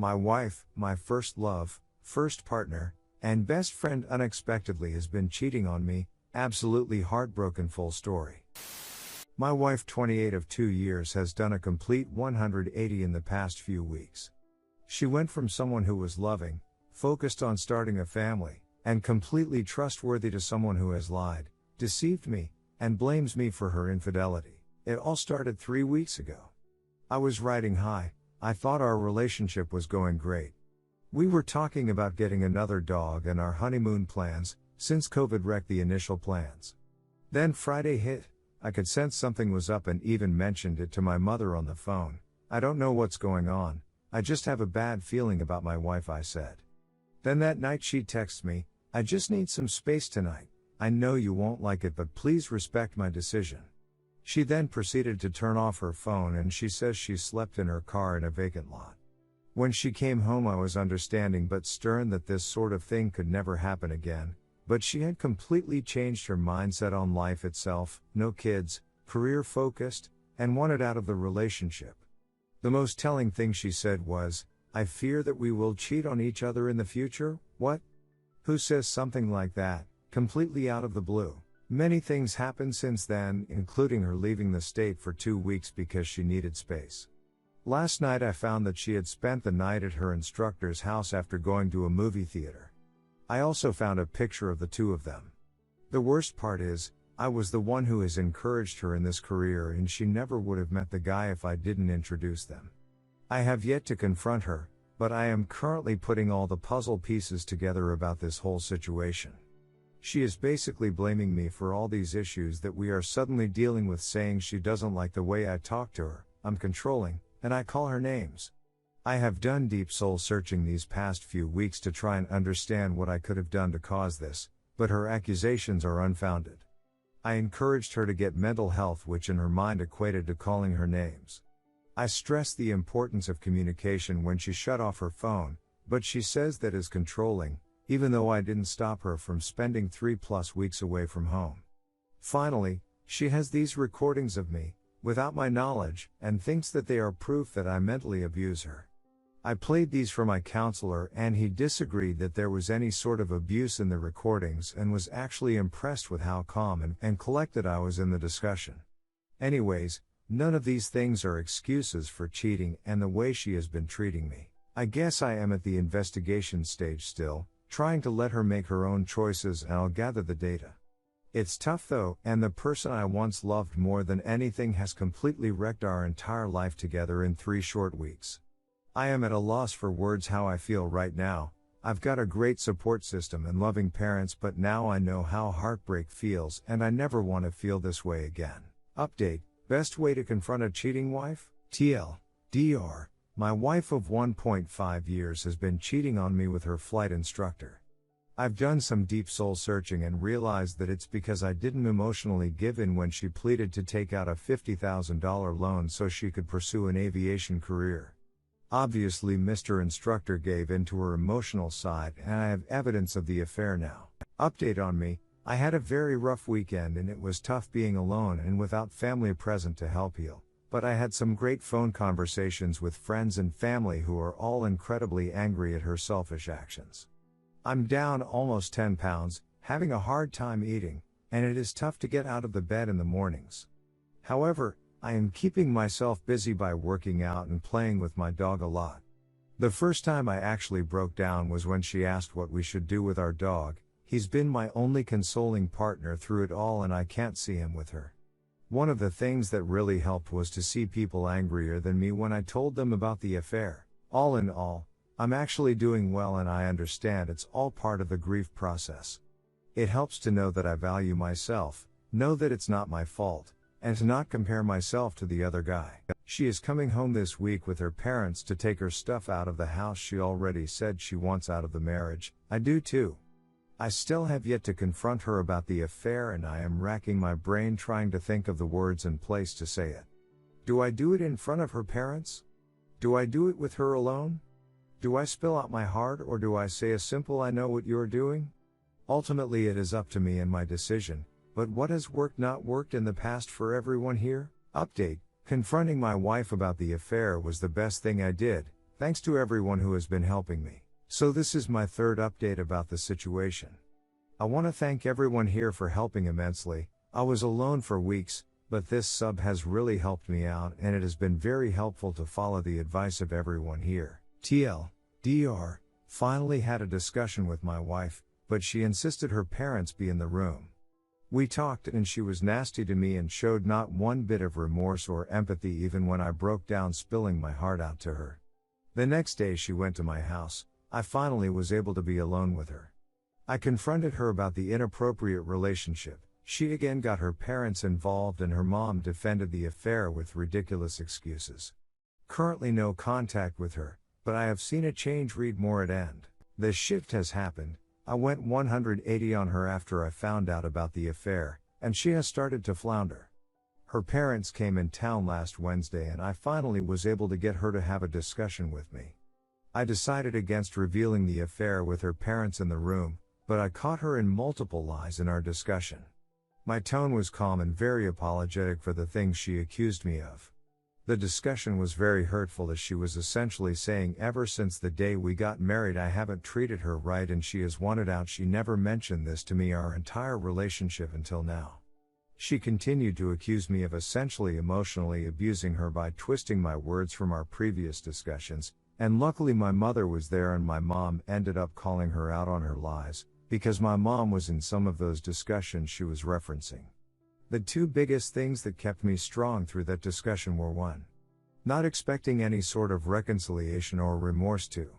My wife, my first love, first partner, and best friend unexpectedly has been cheating on me, absolutely heartbroken. Full story. My wife, 28 of 2 years, has done a complete 180 in the past few weeks. She went from someone who was loving, focused on starting a family, and completely trustworthy to someone who has lied, deceived me, and blames me for her infidelity. It all started 3 weeks ago. I was riding high. I thought our relationship was going great. We were talking about getting another dog and our honeymoon plans, since COVID wrecked the initial plans. Then Friday hit. I could sense something was up and even mentioned it to my mother on the phone. I don't know what's going on. I just have a bad feeling about my wife, I said. Then that night she texts me, I just need some space tonight. I know you won't like it, but please respect my decision. She then proceeded to turn off her phone and she says she slept in her car in a vacant lot. When she came home I was understanding but stern that this sort of thing could never happen again, but she had completely changed her mindset on life itself, no kids, career focused, and wanted out of the relationship. The most telling thing she said was, I fear that we will cheat on each other in the future. What? Who says something like that, completely out of the blue? Many things happened since then, including her leaving the state for 2 weeks because she needed space. Last night I found that she had spent the night at her instructor's house after going to a movie theater. I also found a picture of the two of them. The worst part is, I was the one who has encouraged her in this career and she never would have met the guy if I didn't introduce them. I have yet to confront her, but I am currently putting all the puzzle pieces together about this whole situation. She is basically blaming me for all these issues that we are suddenly dealing with, saying she doesn't like the way I talk to her, I'm controlling, and I call her names. I have done deep soul searching these past few weeks to try and understand what I could have done to cause this, but her accusations are unfounded. I encouraged her to get mental health, which in her mind equated to calling her names. I stressed the importance of communication when she shut off her phone, but she says that is controlling, even though I didn't stop her from spending 3+ weeks away from home. Finally, she has these recordings of me, without my knowledge, and thinks that they are proof that I mentally abuse her. I played these for my counselor and he disagreed that there was any sort of abuse in the recordings and was actually impressed with how calm and collected I was in the discussion. Anyways, none of these things are excuses for cheating and the way she has been treating me. I guess I am at the investigation stage still, trying to let her make her own choices, and I'll gather the data. It's tough though, and the person I once loved more than anything has completely wrecked our entire life together in 3 short weeks. I am at a loss for words how I feel right now. I've got a great support system and loving parents, but now I know how heartbreak feels and I never want to feel this way again. Update: best way to confront a cheating wife? TLDR. My wife of 1.5 years has been cheating on me with her flight instructor. I've done some deep soul searching and realized that it's because I didn't emotionally give in when she pleaded to take out a $50,000 loan so she could pursue an aviation career. Obviously Mr. Instructor gave in to her emotional side and I have evidence of the affair now. Update on me: I had a very rough weekend and it was tough being alone and without family present to help heal. But I had some great phone conversations with friends and family who are all incredibly angry at her selfish actions. I'm down almost 10 pounds, having a hard time eating, and it is tough to get out of the bed in the mornings. However, I am keeping myself busy by working out and playing with my dog a lot. The first time I actually broke down was when she asked what we should do with our dog. He's been my only consoling partner through it all and I can't see him with her. One of the things that really helped was to see people angrier than me when I told them about the affair. All in all, I'm actually doing well and I understand it's all part of the grief process. It helps to know that I value myself, know that it's not my fault, and to not compare myself to the other guy. She is coming home this week with her parents to take her stuff out of the house. She already said she wants out of the marriage. I do too. I still have yet to confront her about the affair and I am racking my brain trying to think of the words and place to say it. Do I do it in front of her parents? Do I do it with her alone? Do I spill out my heart or do I say a simple "I know what you're doing"? Ultimately it is up to me and my decision, but what has worked not worked in the past for everyone here? Update: confronting my wife about the affair was the best thing I did. Thanks to everyone who has been helping me. So this is my third update about the situation. I want to thank everyone here for helping immensely. I was alone for weeks, but this sub has really helped me out and it has been very helpful to follow the advice of everyone here. TLDR, finally had a discussion with my wife, but she insisted her parents be in the room. We talked and she was nasty to me and showed not one bit of remorse or empathy even when I broke down spilling my heart out to her. The next day she went to my house. I finally was able to be alone with her. I confronted her about the inappropriate relationship. She again got her parents involved and her mom defended the affair with ridiculous excuses. Currently no contact with her, but I have seen a change. Read more at end. The shift has happened. I went 180 on her after I found out about the affair, and she has started to flounder. Her parents came in town last Wednesday and I finally was able to get her to have a discussion with me. I decided against revealing the affair with her parents in the room, but I caught her in multiple lies in our discussion. My tone was calm and very apologetic for the things she accused me of. The discussion was very hurtful as she was essentially saying ever since the day we got married I haven't treated her right and she has wanted out. She never mentioned this to me our entire relationship until now. She continued to accuse me of essentially emotionally abusing her by twisting my words from our previous discussions, and luckily my mother was there and my mom ended up calling her out on her lies, because my mom was in some of those discussions she was referencing. The two biggest things that kept me strong through that discussion were 1. Not expecting any sort of reconciliation or remorse. 2.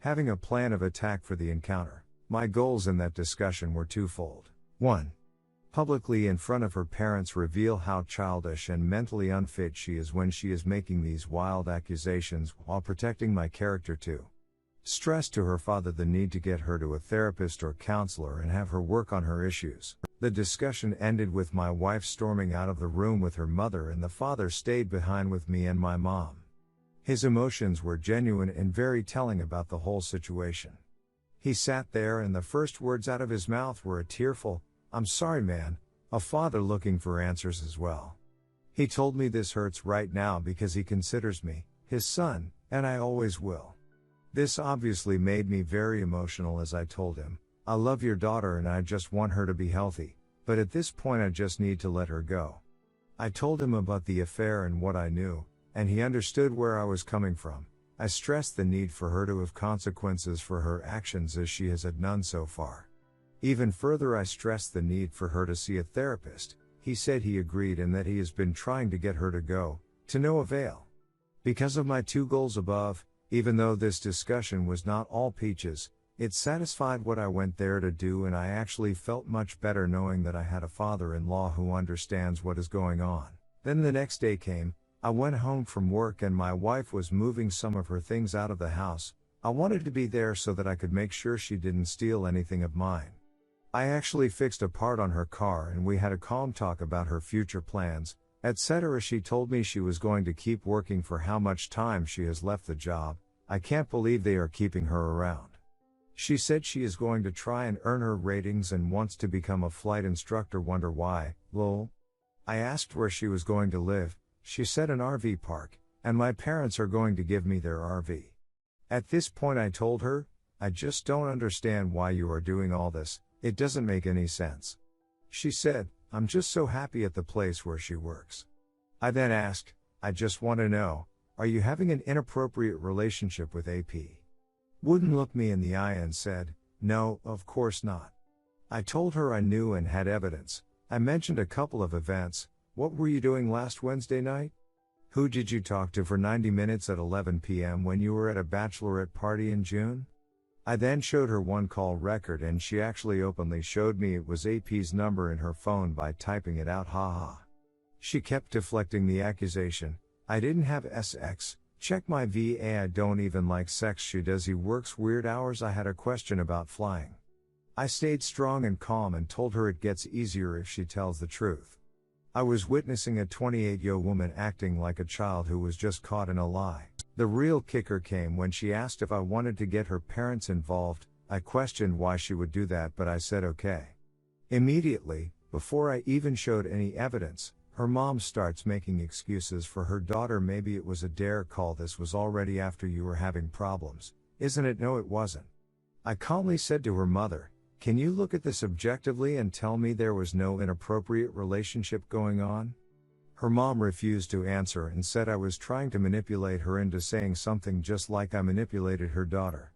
Having a plan of attack for the encounter. My goals in that discussion were twofold. 1. Publicly in front of her parents reveal how childish and mentally unfit she is when she is making these wild accusations while protecting my character. 2. Stress to her father the need to get her to a therapist or counselor and have her work on her issues. The discussion ended with my wife storming out of the room with her mother and the father stayed behind with me and my mom. His emotions were genuine and very telling about the whole situation. He sat there and the first words out of his mouth were a tearful, "I'm sorry man," a father looking for answers as well. He told me this hurts right now because he considers me his son, and I always will. This obviously made me very emotional as I told him, "I love your daughter and I just want her to be healthy, but at this point I just need to let her go." I told him about the affair and what I knew, and he understood where I was coming from. I stressed the need for her to have consequences for her actions as she has had none so far. Even further I stressed the need for her to see a therapist. He said he agreed and that he has been trying to get her to go, to no avail. Because of my 2 goals above, even though this discussion was not all peaches, it satisfied what I went there to do and I actually felt much better knowing that I had a father-in-law who understands what is going on. Then the next day came, I went home from work and my wife was moving some of her things out of the house. I wanted to be there so that I could make sure she didn't steal anything of mine. I actually fixed a part on her car and we had a calm talk about her future plans, etc. She told me she was going to keep working for how much time she has left the job. I can't believe they are keeping her around. She said she is going to try and earn her ratings and wants to become a flight instructor. Wonder why, lol. I asked where she was going to live. She said an RV park, and my parents are going to give me their RV. At this point I told her, "I just don't understand why you are doing all this. It doesn't make any sense." She said, "I'm just so happy at the place where she works." I then asked, "I just want to know, are you having an inappropriate relationship with AP?" Wouldn't look me in the eye and said, "No, of course not." I told her I knew and had evidence. I mentioned a couple of events. "What were you doing last Wednesday night? Who did you talk to for 90 minutes at 11 p.m. when you were at a bachelorette party in June?" I then showed her one call record and she actually openly showed me it was AP's number in her phone by typing it out. Haha. She kept deflecting the accusation. "I didn't have sex. Check my VA. I don't even like sex. She does. He works weird hours." I had a question about flying. I stayed strong and calm and told her it gets easier if she tells the truth. I was witnessing a 28-year-old woman acting like a child who was just caught in a lie. The real kicker came when she asked if I wanted to get her parents involved. I questioned why she would do that, but I said okay. Immediately, before I even showed any evidence, Her mom starts making excuses for her daughter. Maybe it was a dare call. This was already after you were having problems, isn't it? No, it wasn't. I calmly said to her mother, can you look at this objectively and tell me there was no inappropriate relationship going on? Her mom refused to answer and said I was trying to manipulate her into saying something just like I manipulated her daughter.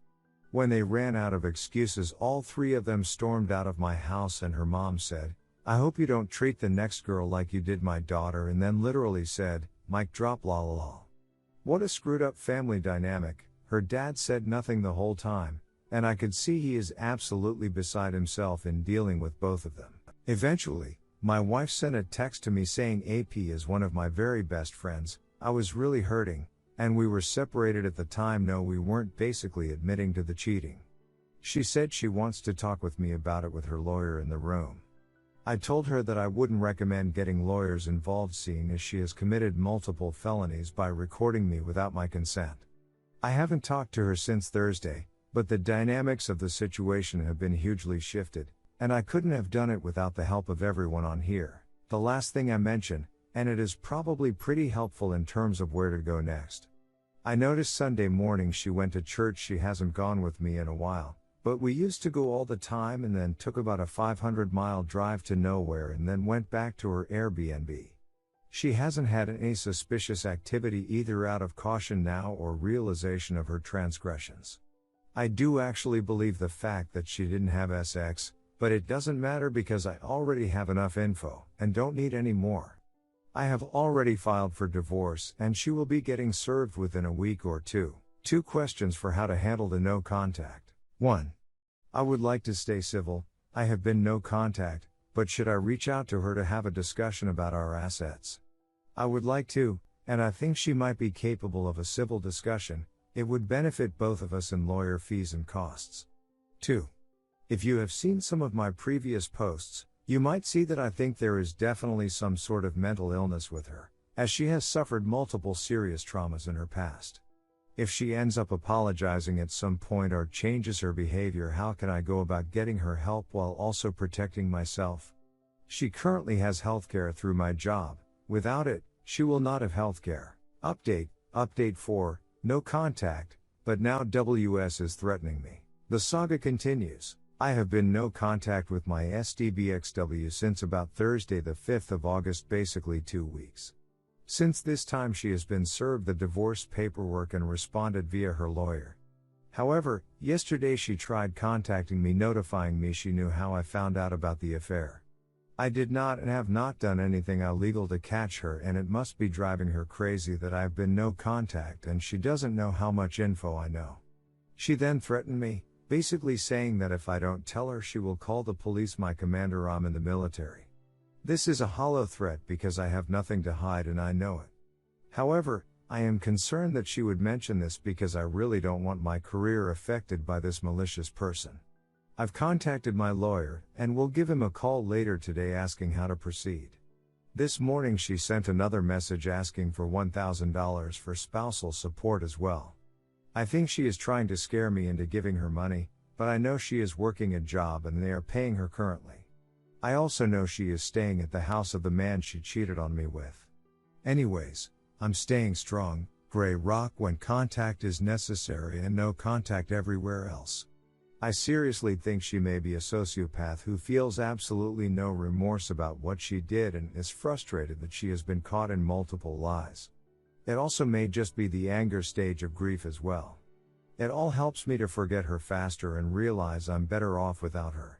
When they ran out of excuses, all three of them stormed out of my house, and her mom said, I hope you don't treat the next girl like you did my daughter, and then literally said, mic drop, la la la. What a screwed up family dynamic. Her dad said nothing the whole time, and I could see he is absolutely beside himself in dealing with both of them. Eventually, my wife sent a text to me saying AP is one of my very best friends. I was really hurting, and we were separated at the time. No, we weren't, basically admitting to the cheating. She said she wants to talk with me about it with her lawyer in the room. I told her that I wouldn't recommend getting lawyers involved, seeing as she has committed multiple felonies by recording me without my consent. I haven't talked to her since Thursday, but the dynamics of the situation have been hugely shifted, and I couldn't have done it without the help of everyone on here. The last thing I mentioned, and it is probably pretty helpful in terms of where to go next. I noticed Sunday morning she went to church. She hasn't gone with me in a while, but we used to go all the time, and then took about a 500-mile drive to nowhere and then went back to her Airbnb. She hasn't had any suspicious activity either out of caution now or realization of her transgressions. I do actually believe the fact that she didn't have sex, but it doesn't matter because I already have enough info, and don't need any more. I have already filed for divorce, and she will be getting served within a week or two. 2 questions for how to handle the no contact. 1. I would like to stay civil. I have been no contact, but should I reach out to her to have a discussion about our assets? I would like to, and I think she might be capable of a civil discussion. It would benefit both of us in lawyer fees and costs. 2. If you have seen some of my previous posts, you might see that I think there is definitely some sort of mental illness with her, as she has suffered multiple serious traumas in her past. If she ends up apologizing at some point or changes her behavior, how can I go about getting her help while also protecting myself? She currently has healthcare through my job. Without it, she will not have healthcare. Update 4. No contact, but now WS is threatening me. The saga continues. I have been no contact with my SDBXW since about Thursday the 5th of August, basically 2 weeks. Since this time she has been served the divorce paperwork and responded via her lawyer. However, yesterday she tried contacting me, notifying me she knew how I found out about the affair. I did not and have not done anything illegal to catch her, and it must be driving her crazy that I have been no contact and she doesn't know how much info I know. She then threatened me, basically saying that if I don't tell her she will call the police. My commander, I'm in the military. This is a hollow threat because I have nothing to hide and I know it. However, I am concerned that she would mention this because I really don't want my career affected by this malicious person. I've contacted my lawyer, and will give him a call later today asking how to proceed. This morning she sent another message asking for $1,000 for spousal support as well. I think she is trying to scare me into giving her money, but I know she is working a job and they are paying her currently. I also know she is staying at the house of the man she cheated on me with. Anyways, I'm staying strong, gray rock when contact is necessary and no contact everywhere else. I seriously think she may be a sociopath who feels absolutely no remorse about what she did and is frustrated that she has been caught in multiple lies. It also may just be the anger stage of grief as well. It all helps me to forget her faster and realize I'm better off without her.